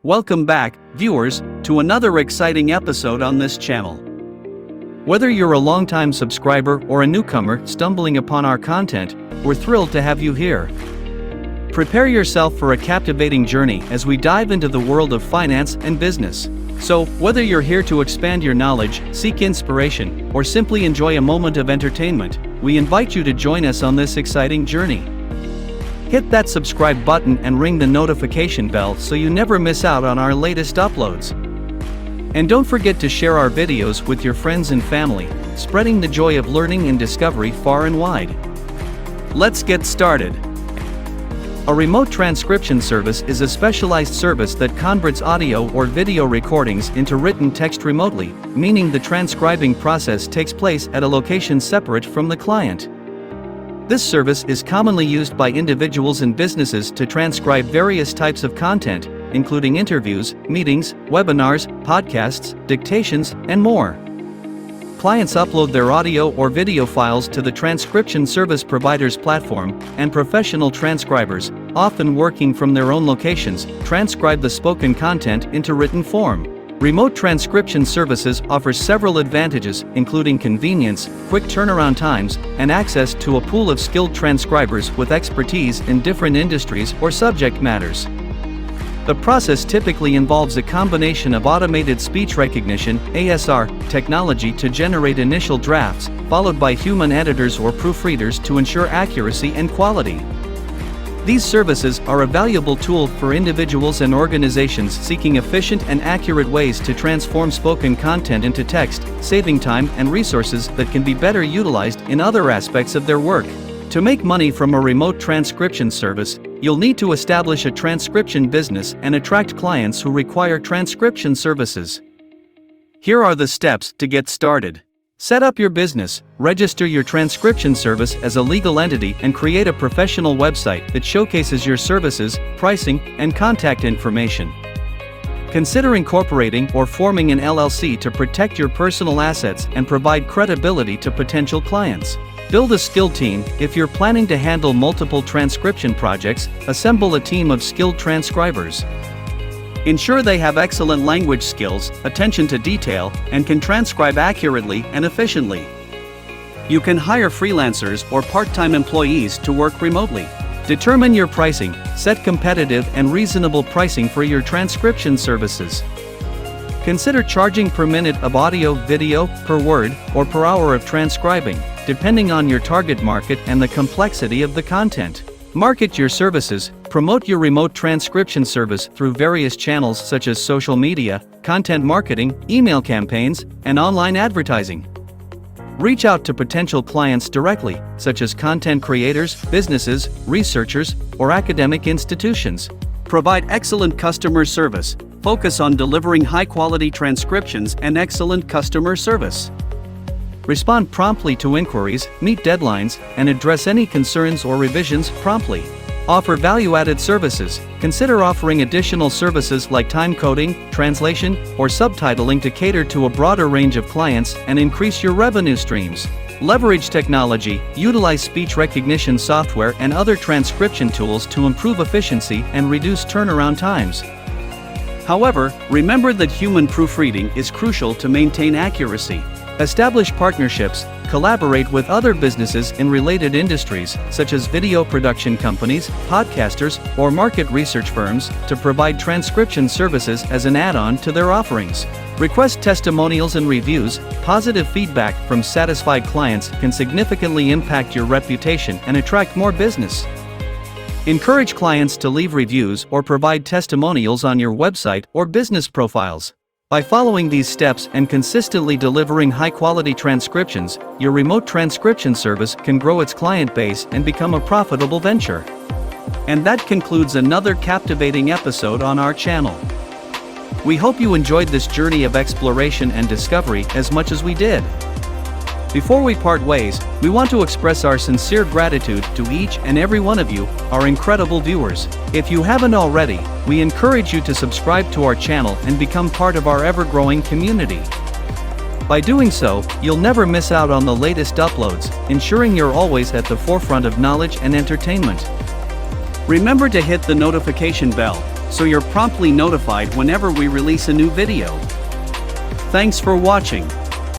Welcome back, viewers, to another exciting episode on this channel. Whether you're a longtime subscriber or a newcomer stumbling upon our content, we're thrilled to have you here. Prepare yourself for a captivating journey as we dive into the world of finance and business. So, whether you're here to expand your knowledge, seek inspiration, or simply enjoy a moment of entertainment, we invite you to join us on this exciting journey. Hit that subscribe button and ring the notification bell so you never miss out on our latest uploads. And don't forget to share our videos with your friends and family, spreading the joy of learning and discovery far and wide. Let's get started. A remote transcription service is a specialized service that converts audio or video recordings into written text remotely, meaning the transcribing process takes place at a location separate from the client. This service is commonly used by individuals and businesses to transcribe various types of content, including interviews, meetings, webinars, podcasts, dictations, and more. Clients upload their audio or video files to the transcription service provider's platform, and professional transcribers, often working from their own locations, transcribe the spoken content into written form. Remote transcription services offer several advantages, including convenience, quick turnaround times, and access to a pool of skilled transcribers with expertise in different industries or subject matters. The process typically involves a combination of automated speech recognition (ASR) technology to generate initial drafts, followed by human editors or proofreaders to ensure accuracy and quality. These services are a valuable tool for individuals and organizations seeking efficient and accurate ways to transform spoken content into text, saving time and resources that can be better utilized in other aspects of their work. To make money from a remote transcription service, you'll need to establish a transcription business and attract clients who require transcription services. Here are the steps to get started. Set up your business, register your transcription service as a legal entity, and create a professional website that showcases your services, pricing, and contact information. Consider incorporating or forming an LLC to protect your personal assets and provide credibility to potential clients. Build a skilled team. If you're planning to handle multiple transcription projects, assemble a team of skilled transcribers. Ensure they have excellent language skills, attention to detail, and can transcribe accurately and efficiently. You can hire freelancers or part-time employees to work remotely. Determine your pricing. Set competitive and reasonable pricing for your transcription services. Consider charging per minute of audio, video, per word, or per hour of transcribing, depending on your target market and the complexity of the content. Market your services. Promote your remote transcription service through various channels such as social media, content marketing, email campaigns, and online advertising. Reach out to potential clients directly, such as content creators, businesses, researchers, or academic institutions. Provide excellent customer service. Focus on delivering high-quality transcriptions and excellent customer service. Respond promptly to inquiries, meet deadlines, and address any concerns or revisions promptly. Offer value-added services. Consider offering additional services like time coding, translation, or subtitling to cater to a broader range of clients and increase your revenue streams. Leverage technology. Utilize speech recognition software and other transcription tools to improve efficiency and reduce turnaround times. However, remember that human proofreading is crucial to maintain accuracy. Establish partnerships. Collaborate with other businesses in related industries, such as video production companies, podcasters, or market research firms, to provide transcription services as an add-on to their offerings. Request testimonials and reviews. Positive feedback from satisfied clients can significantly impact your reputation and attract more business. Encourage clients to leave reviews or provide testimonials on your website or business profiles. By following these steps and consistently delivering high-quality transcriptions, your remote transcription service can grow its client base and become a profitable venture. And that concludes another captivating episode on our channel. We hope you enjoyed this journey of exploration and discovery as much as we did. Before we part ways, we want to express our sincere gratitude to each and every one of you, our incredible viewers. If you haven't already, we encourage you to subscribe to our channel and become part of our ever-growing community. By doing so, you'll never miss out on the latest uploads, ensuring you're always at the forefront of knowledge and entertainment. Remember to hit the notification bell so you're promptly notified whenever we release a new video. Thanks for watching.